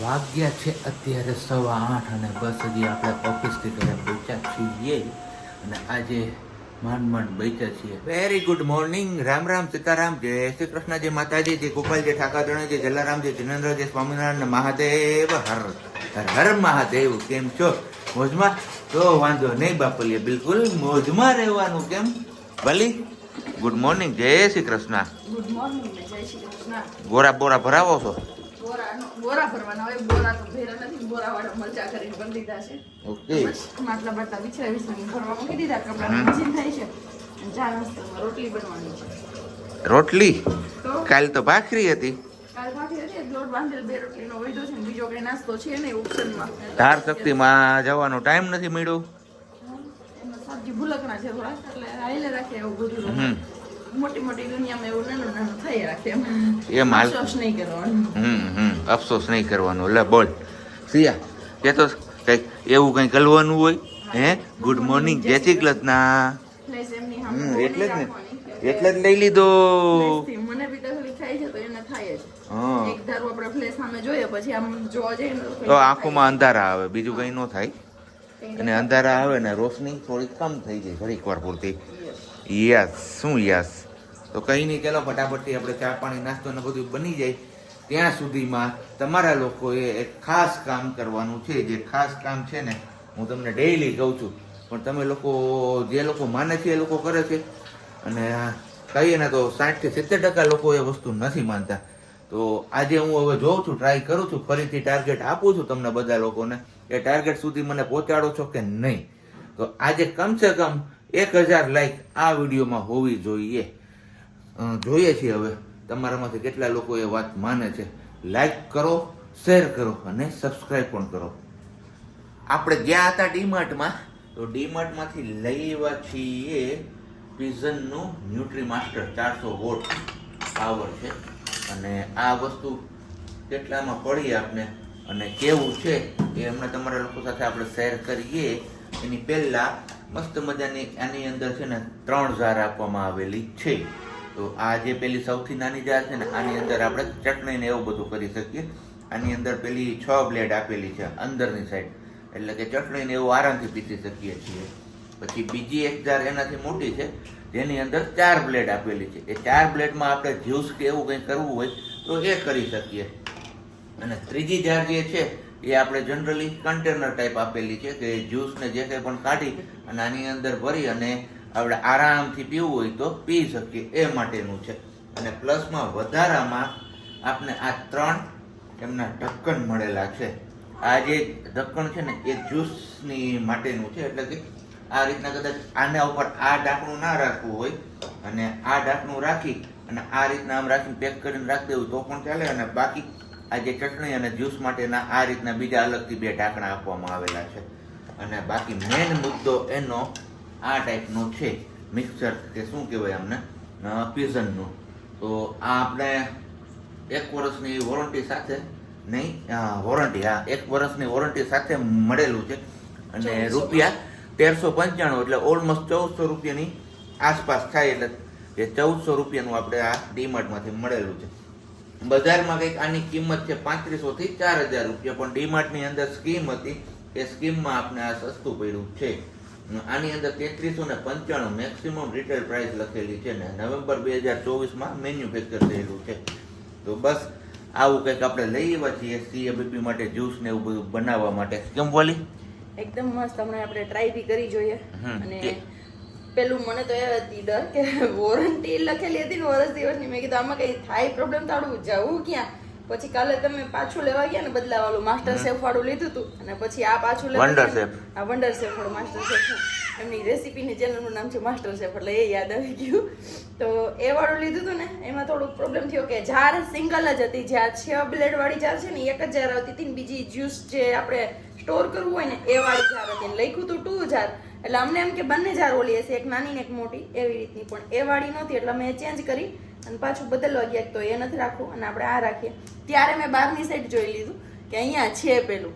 વાગ્યા છે અત્યારે 8:15 અને બસ હજી આપણે ઓફિસથી ઘરે પહોંચ્યા છીએ અને આજે માંડ બચ્યા છીએ. Very good morning, Ram Ram, Sitaram, જય શ્રી કૃષ્ણ, જય માતાજી, જય ગોપાલજી, ઠાકાદણ, જય જલારામ, જય જિનેન્દ્ર, જય સ્વામિનારાયણ, મહાદેવ હર હર મહાદેવ. કેમ છો? મોજમાં? તો વાંધો નહીં બાપલીએ, બિલકુલ મોજમાં રહેવાનું. કેમ ભલી? ગુડ મોર્નિંગ, જય શ્રી કૃષ્ણ. ગુડ મોર્નિંગ ને જય શ્રી કૃષ્ણ. બોરા બોરા ભરાવો છો? બોરા ભરવાના હોય. બોરા તો ભેરા નથી, બોરા વાળા મરચા કરીને ભરી દીધા છે. ઓકે. માટલા બટલા વિછરાવી ભરવા મૂકી દીધા. કપડા મશીન થાય છે. ચા નાસ્તામાં રોટલી બનવાની છે. રોટલી? તો કાલ તો ભાખરી હતી. કાલ બાકી હતી, લોટ બાંધેલ 2 રોટલીનો વૈધો છે ને બીજો કઈ નાસ્તો છે નહીં ઓપ્શનમાં. ધાર શક્તિમાં જવાનો ટાઈમ નથી મળ્યો. એમાં સબ્જી ભૂલકણા છે થોડા, એટલે આઈને રાખે એવું બધું. મોટી મોટી દુનિયામાં એવું નાનું નાનું થઈ રાખે. એમ હાલ અફસોસ નહીં કરવાનો. અફસોસ નહીં કરવાનો. લે બોલ સિયા, કે તો કઈક એવું કઈ કરવાનું હોય. હે ગુડ મોર્નિંગ, જય શ્રી કૃષ્ણ. પ્લેસ એમની સામે એટલે જ ને, રાખવાની. એટલે જ લઈ લીધો. પ્લેસથી મને બી તકલીફ થાય છે તો એને થાય જ. એક ધારું આપણે પ્લેસ સામે જોઈએ પછી આમ જોવા જઈએ ને તો આંખોમાં અંધારા આવે, બીજું કઈ ન થાય. અને અંધારા આવે ને રોશની થોડી કમ થઈ જાય ઘડીક વાર પૂરતી. યસ, શું યસ? તો કંઈ નહીં, ચાલો ફટાફટથી આપણે ચા પાણી નાસ્તો ને બધું બની જાય ત્યાં સુધીમાં તમારા લોકોએ એક ખાસ કામ કરવાનું છે. જે ખાસ કામ છે ને હું તમને ડેઈલી કહું છું, પણ તમે લોકો જે લોકો માને છે એ લોકો કરે છે, અને કહીએ ને તો 60-70% લોકો એ વસ્તુ નથી માનતા. તો આજે હું હવે જોઉં છું, ટ્રાય કરું છું, ફરીથી ટાર્ગેટ આપું છું તમને બધા લોકોને. એ ટાર્ગેટ સુધી મને પહોંચાડો છો કે નહીં? તો આજે કમસે કમ 1000 લાઈક આ વિડીયોમાં હોવી જોઈએ. જોઈએ છીએ હવે તમારામાંથી કેટલા લોકો એ વાત માને છે. લાઈક કરો, શેર કરો અને સબસ્ક્રાઈબ પણ કરો. આપણે ગયા હતા ડીમાર્ટમાં, તો ડીમાર્ટમાંથી લઈ આવ્યા છીએ પિઝનનું ન્યુટ્રી માસ્ટર 400 વોટ પાવર છે. અને આ વસ્તુ કેટલામાં પડી આપને અને કેવું છે એ હમણાં તમારા લોકો સાથે આપણે શેર કરીએ. એની પહેલા મસ્ત મજાની આની અંદર છે ને 3 જાર આપવામાં આવેલી છે. તો આ જે પેલી સૌથી નાની જાર છે ને આની અંદર આપણે ચટણી ને એવું બધું કરી શકીએ. આની અંદર પેલી 6 બ્લેડ આપેલી છે અંદરની સાઈડ, એટલે કે ચટણી ને એવું આરામથી પીસી શકીએ છીએ. પછી બીજી એક જાર એનાથી મોટી છે જેની અંદર 4 બ્લેડ આપેલી છે. એ 4 બ્લેડમાં આપણે જ્યુસ કે એવું કંઈ કરવું હોય તો એ કરી શકીએ. અને ત્રીજી જાર જે છે એ આપણે જનરલી કન્ટેનર ટાઈપ આપેલી છે કે જ્યુસને જે કંઈ પણ કાઢી અને આની અંદર ભરી અને આપણે આરામથી પીવું હોય તો પી શકીએ એ માટેનું છે. અને પ્લસમાં વધારામાં આપણે આ 3 એમના ઢક્કન મળેલા છે. આ જે ઢક્કન છે ને એ જ્યુસની માટેનું છે, એટલે કે આ રીતના કદાચ આના ઉપર આ ઢાંકણું ના રાખવું હોય અને આ ઢાંકણું રાખી અને આ રીતના આમ રાખીને પેક કરીને રાખી દેવું તો પણ ચાલે. અને બાકી આ જે ચટણી અને જ્યુસ માટેના આ રીતના બીજા અલગથી 2 ઢાંકણા આપવામાં આવેલા છે. અને બાકી મેઇન મુદ્દો એનો આ ટાઈપનું છે મિક્સર કે શું કહેવાય અમને, પિઝનનું. તો આ આપણે 1 વર્ષની વોરંટી સાથે નહીં, વોરંટી, 1 વર્ષની વોરંટી સાથે મળેલું છે. અને રૂપિયા 1395, એટલે ઓલમોસ્ટ 1400 રૂપિયાની આસપાસ થાય. એટલે એ 1400 રૂપિયાનું આપણે આ ડીમાર્ટમાંથી મળેલું છે. બજારમાં કંઈક આની કિંમત છે 3500 થી 4000 રૂપિયા, પણ ડીમાર્ટની અંદર સ્કીમ હતી, એ સ્કીમમાં આપણે આ સસ્તું પડ્યું છે. આની અંદર 3395 મેક્સિમમ રિટેલ પ્રાઇસ લખેલી છે ને નવેમ્બર 2024માં મેન્યુફેક્ચર થયેલું છે. તો બસ આવું કંઈક આપણે લઈ આવ્યા છીએ CABP માટે જ્યુસ ને એવું બધું બનાવવા માટે. કેમ બોલી? એકદમ મસ્ત. હમણાં આપણે ટ્રાય બી કરી જોઈએ. અને પેલું મને તો એ હતી ડર કે વોરંટી લખેલી હતી ને વર્ષ દિવસની, મેં કીધું આમાં કઈ થાય પ્રોબ્લેમ તો આડું જવું ક્યાં. પછી કાલે તમે પાછું લેવા ગયા ને બદલાવાળું માસ્ટર શેફ વાળું લીધું હતું, અને પછી આ પાછું લેવા વંડર શેફ વાળું માસ્ટર શેફ, એમની રેસીપીની ચેનલનું નામ છે માસ્ટર શેફ, એટલે એ યાદ આવી ગયું. તો એ વાળું લીધું હતું ને એમાં થોડુંક પ્રોબ્લેમ થયો કે જાર સિંગલ જ હતી. જે આ 6 બ્લેડ વાળી જાર છે ને એક જ જાર આવતી હતી ને બીજી જ્યુસ જે આપણે સ્ટોર કરવું હોય ને એ વાળી જાર હતી. લખ્યું હતું 2 જાર, એટલે અમને એમ કે બંને જાર ઓલી હશે, એક નાની ને એક મોટી એવી રીતની, પણ એ વાળી નહોતી. એટલે મેં ચેન્જ કરી અને પાછું બદલવા ગયા તો એ નથી રાખવું અને આપણે આ રાખીએ. ત્યારે મેં બહારની સાઈડ જોઈ લીધું કે અહીંયા છે પેલું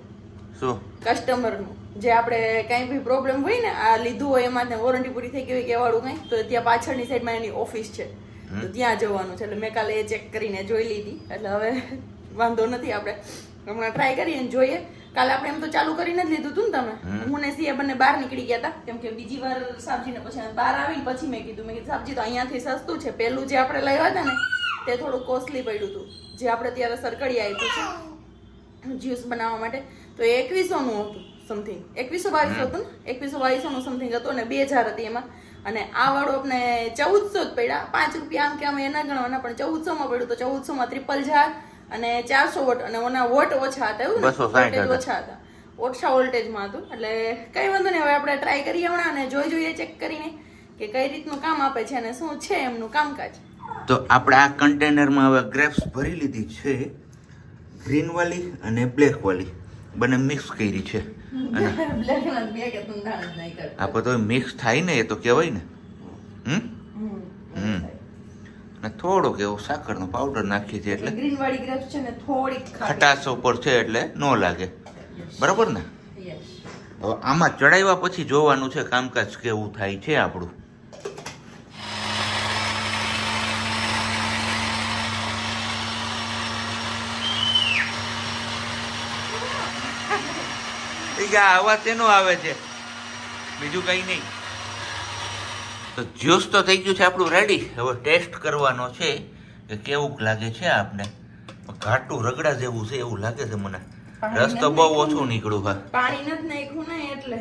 શું કસ્ટમરનું, જે આપણે કંઈ બી પ્રોબ્લેમ હોય ને આ લીધું હોય એમાં વોરંટી પૂરી થઈ ગઈ હોય કે વાળું કંઈ, તો ત્યાં પાછળની સાઈડમાં એની ઓફિસ છે, તો ત્યાં જવાનું છે. એટલે મેં કાલે એ ચેક કરીને જોઈ લીધી, એટલે હવે વાંધો નથી. આપણે હમણાં ટ્રાય કરીએ ને જોઈએ. કાલે આપણે એમ તો ચાલુ કરીને જ લીધું હતું ને તમે, હું ને સિયા બંને બહાર નીકળી ગયા હતા, કેમ કે બીજી વાર સબ્જીને પછી બહાર આવીને પછી મેં કીધું સબ્જી તો અહીંયાથી સસ્તું છે. પેલું જે આપણે લાવ્યા હતા ને તે થોડું કોસ્ટલી પડ્યું હતું, જે આપણે ત્યારે સરકડી આપ્યું છે જ્યુસ બનાવવા માટે, તો એ 2100 નું હતું સમથિંગ, 2100-2200 હતું ને, 2100-2200 નું સમથિંગ હતું અને 2000 હતી એમાં. અને આ વાળું આપણે 1400 જ પડ્યા, 5 રૂપિયા આમ કે અમે એના ગણવાના, પણ 1400 માં પડ્યું. તો 1400 માં ટ્રિપલ જાર અને 400 વોટ, અને ઓના વોટ ઓછા હતા, એવું વોલ્ટેજ ઓછા હતા, ઓછા વોલ્ટેજમાં હતું. એટલે કઈ વાંધો નહીં, હવે આપણે ટ્રાય કરીએ હમણાં અને જોઈએ ચેક કરીને કે કઈ રીતનું કામ આપે છે અને શું છે એમનું કામકાજ. તો આપણે આ કન્ટેનરમાં હવે ગ્રેપ્સ ભરી લીધી છે, ગ્રીન વાળી અને બ્લેક વાળી બંને મિક્સ કરી છે. આપણે તો મિક્સ થાય ને, એ તો કહેવાય ને. અને થોડોક એવો સાકરનો પાવડર નાખી છે એટલે ગ્રીન વાળી ગ્રેપ્સ છે ને થોડીક ખટાશ ઉપર છે એટલે ન લાગે, બરાબર ને. હવે આમાં ચડાવ્યા પછી જોવાનું છે કામકાજ કેવું થાય છે આપણું. આવાજ તેનો આવે છે, બીજું કઈ નહીં. તો જ્યુસ તો થઈ ગયું છે આપણું રેડી. હવે ટેસ્ટ કરવાનો છે કે કેવું લાગે છે આપને. ઘાટું રગડા જેવું છે એવું લાગે છે મને. રસ તો બહુ ઓછું નીકળ્યું. હા, પાણી નથી નાખ્યું ને એટલે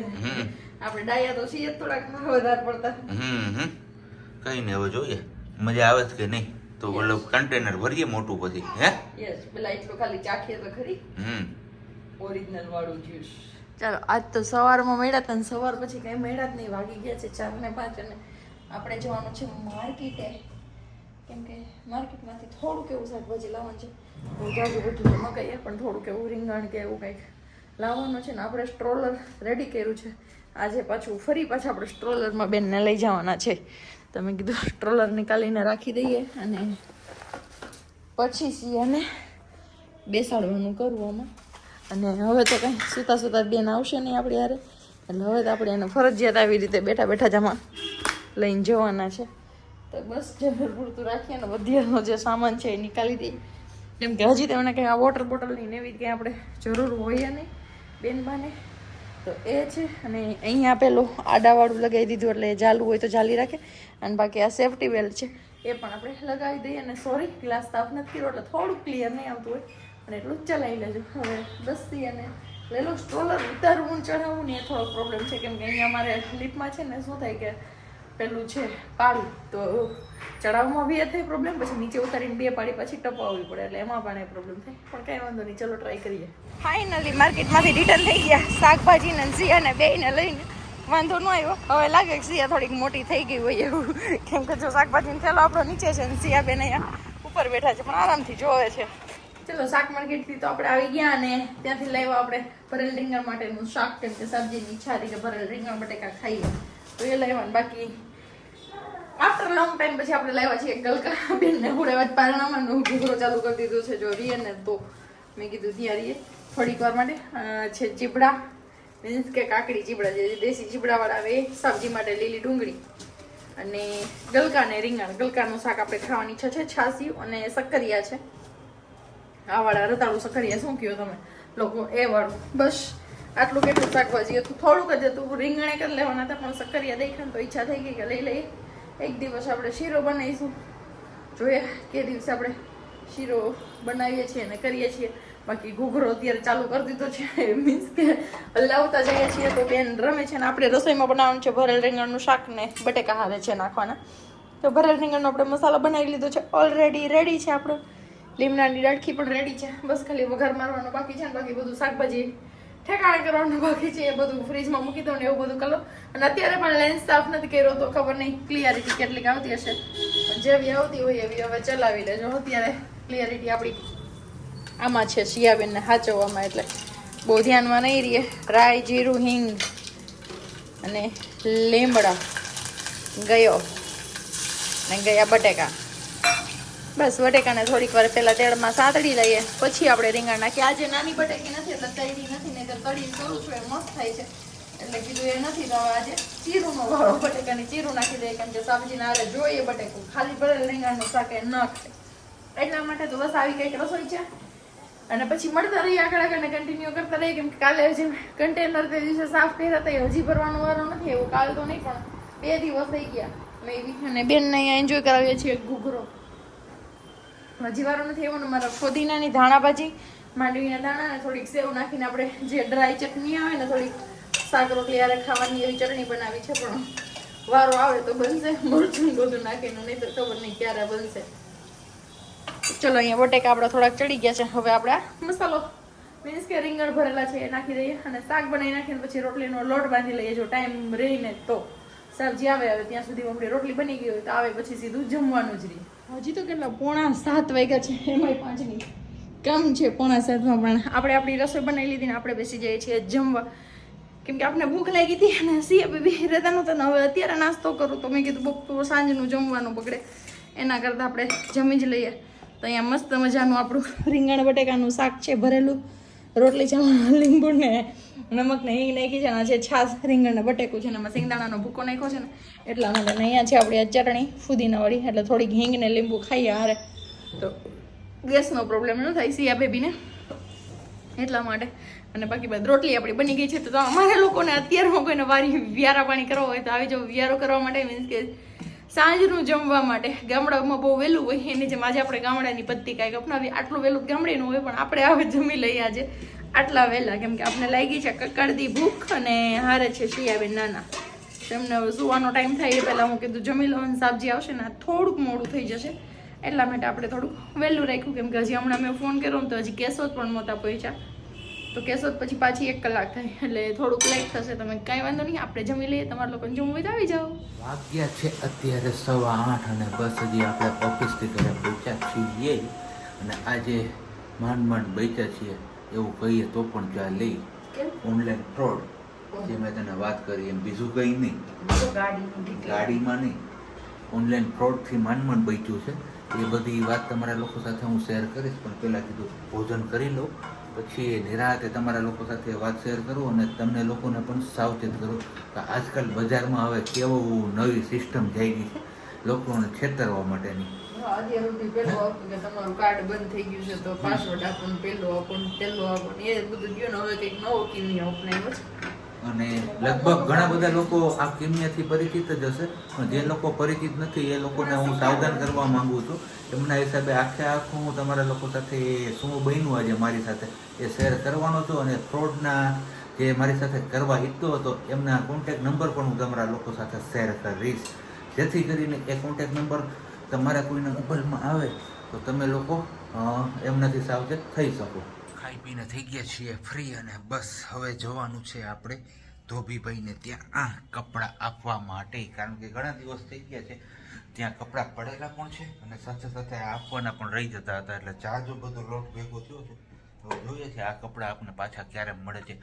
આપણે ડાયા તો છીએ થોડાક વધારે પડતા. કઈ નહીં, હવે જોઈએ મજા આવે છે કે નહીં. તો ઓલો કન્ટેનર ભરીએ મોટું પછી. હે યસ, પેલા એટલું ખાલી ચાખીએ તો ખરી ઓરિજિનલ વાળું જ્યુસ. ચાલો, આજ તો સવારમાં મળ્યા હતા ને સવાર પછી કઈ મળ્યા જ નહીં, વાગી ગયા છે 4 ને 5. અને આપણે જવાનું છે માર્કેટે, કેમ કે માર્કેટમાંથી થોડુંક એવું શાકભાજી લાવવાનું છે. બહુ જાજુ બધું તો ન કહીએ, પણ થોડુંક એવું રીંગણ કે એવું કંઈક લાવવાનું છે. ને આપણે સ્ટ્રોલર રેડી કર્યું છે આજે, પાછું ફરી પાછા આપણે સ્ટ્રોલરમાં બેનને લઈ જવાના છે. તો મેં કીધું સ્ટ્રોલર નીકાળીને રાખી દઈએ અને પછી સિયાને બેસાડવાનું કરવું આમાં. અને હવે તો કંઈ સૂતા બેન આવશે નહીં આપણે યારે, એટલે હવે તો આપણે એને ફરજિયાત આવી રીતે બેઠા જ આમાં લઈને જવાના છે. તો બસ જરૂર પૂરતું રાખીએ ને બધીનો જે સામાન છે એ નીકાળી દઈએ, કેમ કે હજી તેમને કંઈ આ વોટર બોટલની ને એવી કંઈ આપણે જરૂર હોય નહીં બેનબાને. તો એ છે. અને અહીંયા પેલું આડાવાળું લગાવી દીધું, એટલે ચાલુ હોય તો ચાલી રાખે. અને બાકી આ સેફટી બેલ્ટ છે એ પણ આપણે લગાવી દઈએ. અને સોરી, ગ્લાસ સાફ નથી કર્યો એટલે થોડુંક ક્લિયર નહીં આવતું હોય, અને એટલું જ ચલાવી લેજો. હવે બસથી અને લેલો સ્ટ્રોલર ઉતારવું ચઢાવવું ને એ થોડો પ્રોબ્લેમ છે, કેમ કે અહીંયા અમારે લિફ્ટમાં છે ને શું થાય કે પેલું છે પાળી, તો ચડાવવામાં બી એ થાય પ્રોબ્લેમ, પછી નીચે ઉતારીને 2 પાળી પછી ટપાવવી પડે, એટલે એમાં પણ એ પ્રોબ્લેમ થાય. પણ કંઈ વાંધો નહીં, ચલો ટ્રાય કરીએ. ફાઇનલી માર્કેટમાંથી રિટર્ન થઈ ગયા, શાકભાજી ને સિયાને બેયને લઈને. વાંધો ન આવ્યો. હવે લાગે કે સિયા થોડીક મોટી થઈ ગઈ હોય એવું, કેમ કે જો શાકભાજીનો થેલો આપણો નીચે છે ને સિયા બેન અહીંયા ઉપર બેઠા છે, પણ આરામથી જોવે છે. ચલો, શાક માર્કેટથી તો આપણે આવી ગયા અને ત્યાંથી લાવ્યા આપણે ભરેલ રીંગણ માટેનું શાક, કેમ કે સબ્જીની ઈચ્છા હતી કે ભરેલ રીંગણ બટેકા ખાઈએ, તો એ લાવ્યા. બાકી આફ્ટર લોંગ ટાઈમ પછી આપણે લાવ્યા છીએ ગલકા બેનને હુડાવા પારણામાં ઘૂઘરો ચાલુ કરી દીધું છે જો રીએ ને, તો મેં કીધું ત્યાં રીએ થોડીક વાર માટે છે ચીબડા, મીન્સ કે કાકડી ચીબડા, જે દેશી ચીબડાવાળા આવે, સબ્જી માટે લીલી ડુંગળી અને ગલકા ને રીંગણ. ગલકાનું શાક આપણે ખાવાની ઈચ્છા છે, છાસિયું અને સક્કરિયા છે. આ વાળા રતાળું સક્કરિયા શું કહો તમે લોકો, એ વાળું. બસ આટલું કેટલું શાકભાજી હતું, થોડુંક જ હતું. રીંગણ એક જ લેવાના હતા, પણ સક્કરિયા દેખાને તો ઈચ્છા થઈ ગઈ કે લઈ લઈએ. એક દિવસ આપણે શીરો બનાવીશું, જોઈએ કે દિવસે આપણે શીરો બનાવીએ છીએ અને કરીએ છીએ. બાકી ઘૂઘરો અત્યારે ચાલુ કરી દીધો છે, મીન્સ કે હલાવતા જઈએ છીએ તો બેન રમે છે. ને આપણે રસોઈમાં બનાવવાનું છે ભરેલ રીંગણનું શાક ને બટેકા હારે છે નાખવાના. તો ભરેલ રીંગણનો આપણે મસાલો બનાવી લીધો છે, ઓલરેડી રેડી છે. આપણો લીમડાની ડાળખી પણ રેડી છે, બસ ખાલી વઘાર મારવાનો બાકી છે. બાકી બધું શાકભાજી ઠેકાણે કરવાનું બાકી છે, એ બધું ફ્રીજમાં મૂકી દો ને એવું બધું કરો. અને અત્યારે પણ લેન્સ સાફ નથી કર્યો, તો ખબર નહીં ક્લિયરિટી કેટલીક આવતી હશે, પણ જેવી આવતી હોય એવી હવે ચલાવી લેજો. અત્યારે ક્લિયરિટી આપણી આમાં છે શિયાબેનને સાચવવામાં, એટલે બહુ ધ્યાનમાં નહીં રહીએ. રાઈ, જીરું, હિંગ અને લીમડા ગયો ને ગયા બટેકા. બસ બટેકાને થોડીક વાર પહેલા તેલમાં સાતડી લઈએ, પછી આપણે રીંગણ નાખીએ. આજે નાની બટેકી નથી એટલે તળી નથી, નહીં તો તળીને કરું છું એ મસ્ત થાય છે, એટલે કીધું એ નથી. તો આજે ચીરુંનો વાળો બટેકાની ચીરું નાખી દઈએ, કેમ કે સબ્જીને આરે જોઈએ બટેકું, ખાલી ભરેલ રીંગણનું શાક એ ન ખાય, એટલા માટે. તો બસ આવી કંઈક રસોઈ છે. અને પછી મળતા રહીએ આગળ કન્ટિન્યુ કરતા રહીએ, કેમ કે કાલે જે કન્ટેનર તે દિવસે સાફ કર્યા હતા એ હજી ભરવાનો વારો નથી. એવું કાલ તો નહીં પણ 2 દિવસ થઈ ગયા મે બી. અને બેનને અહીંયા એન્જોય કરાવીએ છીએ ઘૂઘરો. હજી વારો નથી એવો ને મારા ફોદીનાની ધાણા ભાજી, માંડવીના દાણા અને થોડીક સેવ નાખીને આપણે જે ડ્રાય ચટણી આવે ને થોડીક શાક રોટલી યારે ખાવાની એવી ચટણી બનાવી છે. પણ વારો આવે તો બનશે, મરચું બધું નાખીને, નહીં તો ખબર નહીં ક્યારે બનશે. ચલો અહીંયા બટેકા આપણા થોડાક ચડી ગયા છે. હવે આપણે મસાલો મીન્સ કે રીંગણ ભરેલા છે એ નાખી દઈએ અને શાક બનાવી નાખીને પછી રોટલીનો લોટ બાંધી લઈએ. જો ટાઈમ રહીને તો સબ્જી આવે ત્યાં સુધી આપણી રોટલી બની ગઈ હોય તો આવે પછી સીધું જમવાનું જ રહી. હજી તો કેટલા 6:45 વાગ્યા છે, એમાંય 5ની કામ છે. 6:45 પણ આપણે આપણી રસોઈ બનાવી લીધી ને આપણે બેસી જઈએ છીએ જમવા, કેમ કે આપણે ભૂખ લાગી હતી અને સિયા બેબી રહેતા નહોતા ને હવે અત્યારે નાસ્તો કરું તો મેં કીધું બપોર સાંજનું જમવાનું બગડે એના કરતાં આપણે જમી જ લઈએ. તો અહીંયા મસ્ત મજાનું આપણું રીંગણ બટેકાનું શાક છે ભરેલું, રોટલી છે, લીંબુ ને નમક ને હિંગ નાખી છે, છે છાશ, રીંગણ ને બટેકું છે ને એમાં સિંગદાણાનો ભૂકો નાખ્યો છે ને એટલા માટે. અહીંયા છે આપણી આ ચટણી ફુદીનાવાળી, એટલે થોડીક હિંગ ને લીંબુ ખાઈએ હારે તો ગેસનો પ્રોબ્લેમ ન થાય સિયા બેબીને એટલા માટે. અને બાકી બાદ રોટલી આપણી બની ગઈ છે. તો અમારા લોકોને અત્યારમાં કોઈને વારી વ્યારા પાણી કરવા હોય તો આવી જાવ વ્યારો કરવા માટે, મીન્સ કે સાંજનું જમવા માટે. ગામડામાં બહુ વહેલું હોય એની જેમ આજે આપણે ગામડાની પત્તી કાંઈક અપનાવી. આટલું વહેલું ગામડેનું હોય પણ આપણે હવે જમી લઈએ આજે આટલા વહેલા, કેમ કે આપણે લાગી છે કકડતી ભૂખ અને હારે છે શિયાબેન નાના. તેમને હવે સુવાનો ટાઈમ થાય એ પહેલાં હું કીધું જમી લો અને સાબજી આવશે ને થોડુંક મોડું થઈ જશે એટલા માટે આપણે થોડુંક વહેલું રાખ્યું. કેમ કે હજી હમણાં મેં ફોન કર્યો ને તો હજી કેશોદ પણ નહોતા પહોંચ્યા, તો કેશોદ પછી પાછી 1 કલાક થાય એટલે થોડુંક લેટ થશે. તમે કાંઈ વાંધો નહીં, આપણે જમી લઈએ, તમારા લોકોને જમવું હોય તો આવી જાઓ. વાગ્યા છે અત્યારે 8:15 અને બસ હજી આપણે ઓફિસથી ઘરે પહોંચ્યા છીએ અને આજે માંડ બચ્યા છીએ એવું કહીએ તો પણ ચાલે. ઓનલાઈન ફ્રોડ જે મેં તને વાત કરી એમ બીજું કંઈ નહીં, ગાડીમાં નહીં, ઓનલાઈન ફ્રોડથી માંડ બચ્યું છે. એ બધી વાત તમારા લોકો સાથે હું શેર કરીશ, પણ પહેલાં કીધું ભોજન કરી લઉં પછી નિરાતે તમારા લોકો સાથે વાત શેર કરું અને તમને લોકોને પણ સાવચેત કરું કે આજકાલ બજારમાં હવે કેવું નવી સિસ્ટમ જઈ ગઈ છે લોકોને છેતરવા માટેની. તમારું કાર્ડ બંધ થઈ ગયું છે તો પાસવર્ડ આપો, પેલું આપો, પેલું આપો, એ બધું ગયું ને હવે કંઈક નવો કિમિયા અપનાવ્યો છે. અને લગભગ ઘણા બધા લોકો આ કિમિયાથી પરિચિત જ હશે, પણ જે લોકો પરિચિત નથી એ લોકોને હું સાવધાન કરવા માંગુ છું. એમના હિસાબે આખું હું તમારા લોકો સાથે શું બન્યું આજે મારી સાથે એ શેર કરવાનો છું. અને ફ્રોડના જે મારી સાથે કરવા ઈચ્છતો હતો એમના કોન્ટેક્ટ નંબર પણ હું તમારા લોકો સાથે શેર કરીશ, જેથી કરીને એ કોન્ટેક્ટ નંબર તમારા કોઈના મોબાઈલમાં આવે તો તમે લોકો એમનાથી સાવચેત થઈ શકો. ખાઈ પીને થઈ ગયા છીએ ફ્રી અને બસ હવે જવાનું છે આપણે ધોબીભાઈને ત્યાં આ કપડાં આપવા માટે, કારણ કે ઘણા દિવસ થઈ ગયા છે ત્યાં કપડાં પડેલા પણ છે અને સાથે સાથે આપવાના પણ રહી જતા હતા. એટલે ચાર્જો બધો લોટ ભેગો થયો છે. હવે જોઈએ છે આ કપડાં આપણને પાછા ક્યારે મળે છે.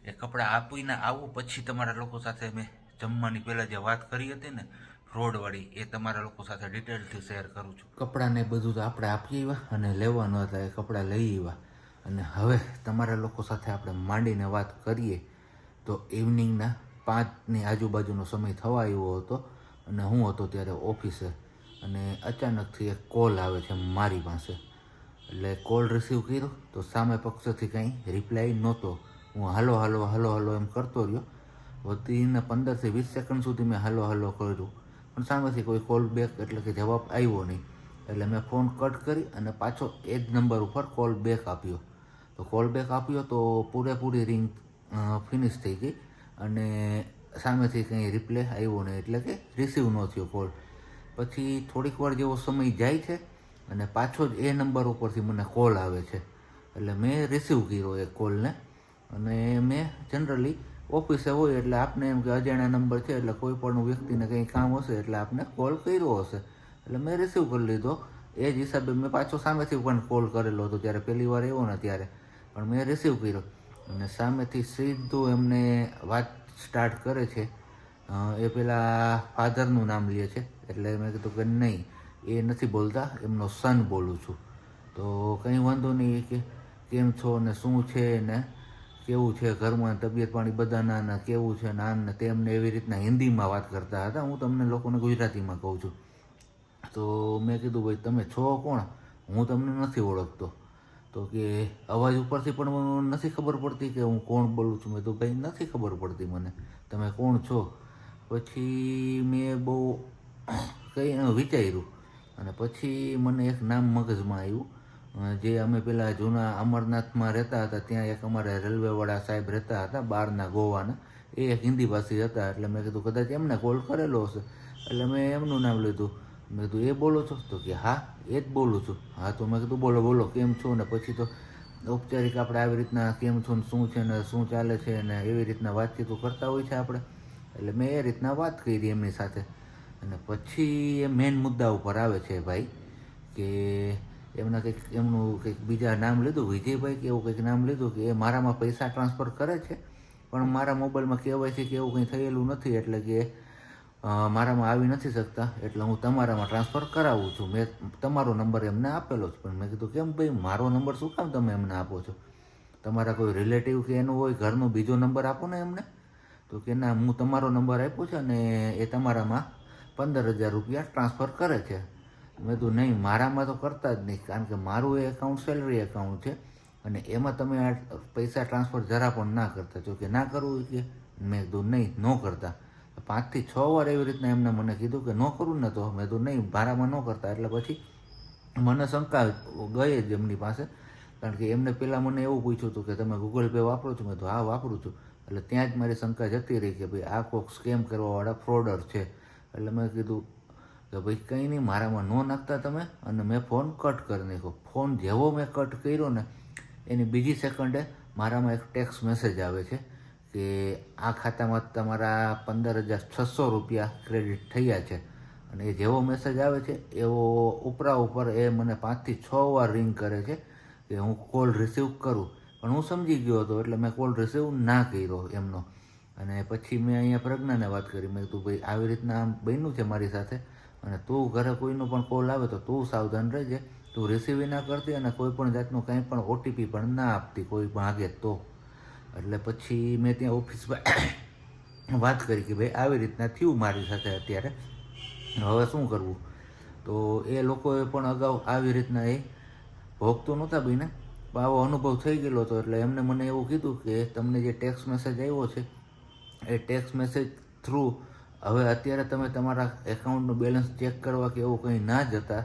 એ કપડાં આપીને આવું પછી તમારા લોકો સાથે મેં જમવાની પહેલાં જે વાત કરી હતી ને ફ્રોડવાળી એ તમારા લોકો સાથે ડિટેલથી શેર કરું છું. કપડાને બધું તો આપણે આપી આવ્યા અને લેવાનું હતા એ કપડાં લઈ આવ્યા અને હવે તમારા લોકો સાથે આપણે માંડીને વાત કરીએ તો ઇવનિંગના 5ની આજુબાજુનો સમય થવા આવ્યો હતો અને હું હતો ત્યારે ઓફિસે અને અચાનકથી એક કોલ આવે છે મારી પાસે. એટલે કોલ રિસીવ કર્યો તો સામે પક્ષથી કંઈ રિપ્લાય નહોતો. હું હાલો હાલો હાલો હાલો એમ કરતો રહ્યો. વધીને 15 થી 20 સેકન્ડ સુધી મેં હાલો હાલો કર્યું પણ સામેથી કોઈ કોલ બેક એટલે કે જવાબ આવ્યો નહીં. એટલે મેં ફોન કટ કરી અને પાછો એ જ નંબર ઉપર કોલ બેક આપ્યો. તો કોલ બેક આપ્યો તો પૂરેપૂરી રિંગ ફિનિશ થઈ ગઈ અને સામેથી કંઈ રિપ્લે આવ્યો નહીં, એટલે કે રિસીવ ન થયો કોલ. પછી થોડીક વાર જેવો સમય જાય છે અને પાછો જ એ નંબર ઉપરથી મને કોલ આવે છે. એટલે મેં રિસીવ કર્યો એ કોલને અને મેં જનરલી ઓફિસે હોય એટલે આપને એમ કે અજાણ્યા નંબર છે એટલે કોઈ પણ વ્યક્તિને કંઈ કામ હશે એટલે આપને કોલ કર્યો હશે એટલે મેં રિસીવ કરી લીધો. એ જ હિસાબે મેં પાછો સામેથી પણ કોલ કરેલો હતો ત્યારે પહેલી વાર એવો ને ત્યારે પણ મેં રિસીવ કર્યો અને સામેથી સીધું એમને વાત સ્ટાર્ટ કરે છે. એ પેલા ફાધરનું નામ લે છે એટલે મેં કીધું કે નહીં એ નથી બોલતા, એમનો સન બોલું છું. તો કંઈ વાંધો નહીં કે કેમ છો ને શું છે ને કેવું છે ઘરમાં તબિયત પાણી બધાના ને કેવું છે ને આમ ને તેમને એવી રીતના હિન્દીમાં વાત કરતા હતા. હું તમને લોકોને ગુજરાતીમાં કહું છું. તો મેં કીધું ભાઈ તમે છો કોણ, હું તમને નથી ઓળખતો. તો કે અવાજ ઉપરથી પણ નથી ખબર પડતી કે હું કોણ બોલું છું. મેં તો ભાઈ નથી ખબર પડતી મને, તમે કોણ છો. પછી મેં બહુ કંઈ વિચાર્યું અને પછી મને એક નામ મગજમાં આવ્યું. જે અમે પેલા જૂના અમરનાથમાં રહેતા હતા ત્યાં એક અમારે રેલવેવાળા સાહેબ રહેતા હતા બહારના ગોવાના, એ એક હિન્દી ભાષી હતા. એટલે મેં કીધું કદાચ એમને કોલ કરેલો હશે, એટલે મેં એમનું નામ લીધું. મેં કીધું એ બોલો છો? તો કે હા એ જ બોલું છું. હા તો મેં કીધું બોલો બોલો કેમ છો. ને પછી તો ઔપચારિક આપણે આવી રીતના કેમ છો ને શું છે ને શું ચાલે છે ને એવી રીતના વાતચીતો કરતા હોય છે આપણે. એટલે મેં એ રીતના વાત કરી એમની સાથે. અને પછી એ મેઇન મુદ્દા ઉપર આવે છે ભાઈ, કે એમના એમનું કંઈક બીજા નામ લીધું, વિજયભાઈ કે એવું કંઈક નામ લીધું, કે એ મારામાં પૈસા ટ્રાન્સફર કરે છે પણ મારા મોબાઈલમાં KYC કે એવું કંઈ થયેલું નથી, એટલે કે મારામાં આવી નથી શકતા, એટલે હું તમારામાં ટ્રાન્સફર કરાવું છું. મેં તમારો નંબર એમને આપેલો છે. પણ મેં કીધું કેમ ભાઈ મારો નંબર શું કામ તમે એમને આપો છો? તમારા કોઈ રિલેટિવ કે એનું હોય ઘરનો બીજો નંબર આપો ને એમને. તો કે ના હું તમારો નંબર આપ્યો છે અને એ તમારામાં 15,000 રૂપિયા ટ્રાન્સફર કરે છે. મેં કીધું નહીં મારામાં તો કરતા જ નહીં, કારણ કે મારું એ એકાઉન્ટ સેલરી એકાઉન્ટ છે અને એમાં તમે આ પૈસા ટ્રાન્સફર જરા પણ ના કરતા. જો કે ના કરવું કે મેં કીધું નહીં ન કરતા. 5 થી 6 વાર એવી રીતના એમને મને કીધું કે ન કરું ને, તો મેં કીધું નહીં મારામાં ન કરતા. એટલે પછી મને શંકા ગઈ જ એમની પાસે, કારણ કે એમને પહેલાં મને એવું પૂછ્યું હતું કે તમે ગૂગલ પે વાપરો છો? મેં કીધું હા વાપરું છું. એટલે ત્યાં જ મારી શંકા જતી રહી કે ભાઈ આ કોઈક સ્કેમ કરવાવાળા ફ્રોડર છે. એટલે મેં કીધું કે ભાઈ કંઈ નહીં મારામાં ન નાખતા તમે. અને મેં ફોન કટ કરી નાખ્યો. ફોન જેવો મેં કટ કર્યો ને એની બીજી સેકન્ડે મારામાં એક ટેક્સ્ટ મેસેજ આવે છે કે આ ખાતામાં તમારા 15,600 રૂપિયા ક્રેડિટ થયા છે. અને એ જેવો મેસેજ આવે છે એવો ઉપરા ઉપર એ મને 5 થી 6 વાર રિંગ કરે છે કે હું કોલ રિસીવ કરું. પણ હું સમજી ગયો હતો એટલે મેં કોલ રિસીવ ના કર્યો એમનો. અને પછી મેં અહીંયા પ્રજ્ઞાને વાત કરી. મેં કીધું ભાઈ આવી રીતના આમ બન્યું છે મારી સાથે, અને તું ઘરે કોઈનો પણ કોલ આવે તો તું સાવધાન રહેજે, તું રિસીવ ના કરતી અને કોઈ પણ જાતનું કંઈ પણ OTP પણ ના આપતી કોઈ પણ આગે તો. એટલે પછી મેં ત્યાં ઓફિસમાં વાત કરી કે ભાઈ આવી રીતના થયું મારી સાથે અત્યારે, હવે શું કરવું. તો એ લોકોએ પણ અગાઉ આવી રીતના એ ભોગ તો નહોતા બન્યા પણ આવો અનુભવ થઈ ગયેલો હતો. એટલે એમને મને એવું કીધું કે તમને જે ટેક્સ્ટ મેસેજ આવ્યો છે એ ટેક્સ્ટ મેસેજ થ્રુ હવે અત્યારે તમે તમારા એકાઉન્ટનું બેલેન્સ ચેક કરવા કે એવું કંઈ ના જતા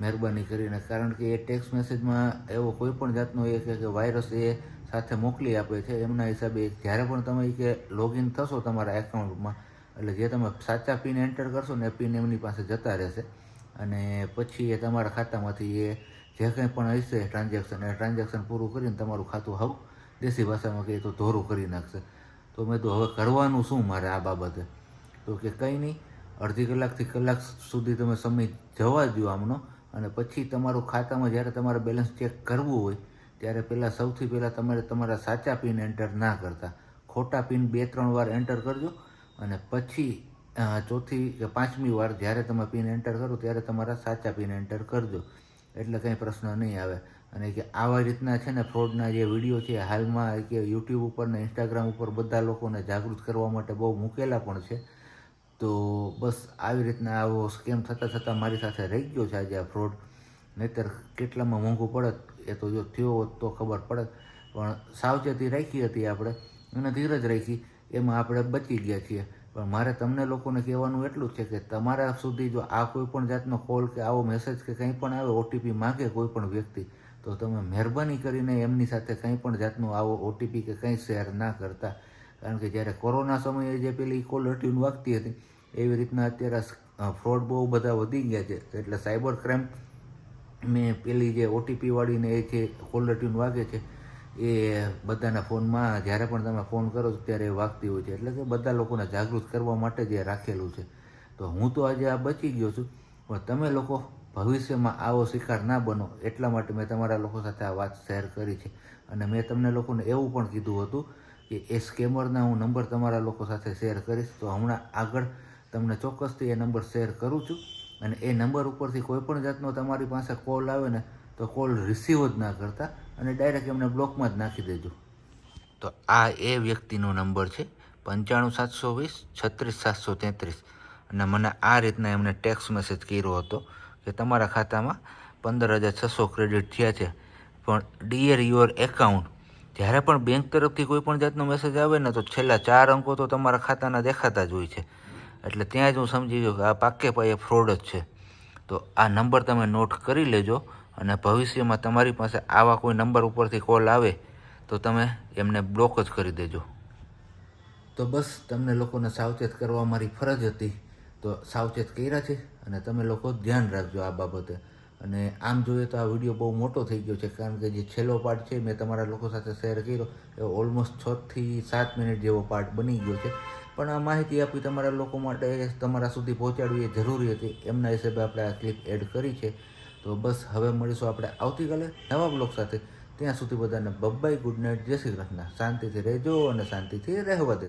મહેરબાની કરીને, કારણ કે એ ટેક્સ્ટ મેસેજમાં એવો કોઈ પણ જાતનો એ કે વાયરસ એ સાથે મોકલી આપે છે. એમના હિસાબે જ્યારે પણ તમે કે લોગિન થશો તમારા એકાઉન્ટમાં, એટલે જે તમે સાચા પિન એન્ટર કરશો ને એ પિન એમની પાસે જતા રહેશે અને પછી એ તમારા ખાતામાંથી એ જે કંઈ પણ હશે ટ્રાન્ઝેક્શન એ ટ્રાન્ઝેક્શન પૂરું કરીને તમારું ખાતું હાવ દેશી ભાષામાં કહીએ તો ધોરું કરી નાખશે. તો મેં તો હવે કરવાનું શું મારે આ બાબતે? તો કે કંઈ નહીં, અડધી કલાકથી કલાક સુધી તમે સમય જવા દો આમનો, અને પછી તમારું ખાતામાં જ્યારે તમારે બેલેન્સ ચેક કરવું હોય ત્યારે પહેલાં સૌથી પહેલાં તમારે તમારા સાચા પિન એન્ટર ના કરતા, ખોટા પિન 2-3 વાર એન્ટર કરજો અને પછી ચોથી કે 5મી વાર જ્યારે તમે પિન એન્ટર કરો ત્યારે તમારા સાચા પિન એન્ટર કરજો, એટલે કંઈ પ્રશ્ન નહીં આવે. અને કે આવા રીતના છે ને ફ્રોડના જે વિડીયો છે હાલમાં કે યુટ્યુબ ઉપર ને ઇન્સ્ટાગ્રામ ઉપર બધા લોકોને જાગૃત કરવા માટે બહુ મૂકેલા પણ છે. તો બસ આવી રીતના આવો સ્કેમ થતાં થતાં મારી સાથે રહી ગયો છે આજે આ ફ્રોડ. નહીંતર કેટલામાં મોંઘું પડત એ તો જો થયો હોત તો ખબર પડત, પણ સાવચેતી રાખી હતી આપણે અને ધીરજ રાખી એમાં આપણે બચી ગયા છીએ. પણ મારે તમને લોકોને કહેવાનું એટલું જ છે કે તમારા સુધી જો આ કોઈ પણ જાતનો કોલ કે આવો મેસેજ કે કંઈ પણ આવે, OTP માગે કોઈ પણ વ્યક્તિ, તો તમે મહેરબાની કરીને એમની સાથે કંઈ પણ જાતનું આવો OTP કે કંઈ શેર ના કરતા. કારણ કે જ્યારે કોરોના સમયે જે પેલી કોલર ટ્યુન વાગતી હતી એવી રીતના અત્યારે ફ્રોડ બહુ બધા વધી ગયા છે. એટલે સાયબર ક્રાઇમ મેં પેલી જે OTP વાળીને એ જે કોલર ટ્યુન વાગે છે એ બધાના ફોનમાં જ્યારે પણ તમે ફોન કરો છો ત્યારે એ વાગતી હોય છે. એટલે કે બધા લોકોને જાગૃત કરવા માટે જે રાખેલું છે. તો હું તો આજે આ બચી ગયો છું, પણ તમે લોકો ભવિષ્યમાં આવો શિકાર ના બનો એટલા માટે મેં તમારા લોકો સાથે આ વાત શેર કરી છે. અને મેં તમને લોકોને એવું પણ કીધું હતું કે એ સ્કેમરના હું નંબર તમારા લોકો સાથે શેર કરીશ. તો હમણાં આગળ તમને ચોક્કસથી એ નંબર શેર કરું છું. અને એ નંબર ઉપરથી કોઈ પણ જાતનો તમારી પાસે કોલ આવે ને તો કોલ રિસીવ જ ના કરતા અને ડાયરેક્ટ એમને બ્લોકમાં જ નાખી દેજો. તો આ એ વ્યક્તિનો નંબર છે 95 720 36 733, અને મને આ રીતના એમને ટેક્સ્ટ મેસેજ કર્યો હતો કે તમારા ખાતામાં 15,600 ક્રેડિટ થયા છે, પણ ડિયર યોર એકાઉન્ટ, જ્યારે પણ બેંક તરફથી કોઈ પણ જાતનો મેસેજ આવે ને તો છેલ્લા 4 અંકો તો તમારા ખાતાના દેખાતા જ હોય છે. એટલે ત્યાં જ હું સમજી ગયો કે આ પાકે પાયે ફ્રોડ જ છે. તો આ નંબર તમે નોટ કરી લેજો અને ભવિષ્યમાં તમારી પાસે આવા કોઈ નંબર ઉપરથી કોલ આવે તો તમે એમને બ્લોક જ કરી દેજો. તો બસ તમને લોકોને સાવચેત કરવા મારી ફરજ હતી, તો સાવચેત કર્યા છે અને તમે લોકો ધ્યાન રાખજો આ બાબતે. અને આમ જોઈએ તો આ વિડીયો બહુ મોટો થઈ ગયો છે, કારણ કે જે છેલ્લો પાર્ટ છે મેં તમારા લોકો સાથે શેર કર્યો એ ઓલમોસ્ટ 6 થી 7 મિનિટ જેવો પાર્ટ બની ગયો છે. પણ આ માહિતી આપી તમારા લોકો માટે તમારા સુધી પહોંચાડવી એ જરૂરી હતી, એમના હિસાબે આપણે આ ક્લિપ એડ કરી છે. તો બસ હવે મળીશું આપણે આવતીકાલે નવા બ્લોગ સાથે. ત્યાં સુધી બધાને બબ્બાઈ, ગુડ નાઇટ, જય શ્રી કૃષ્ણ. શાંતિથી રહેજો અને શાંતિથી રહેવા દે.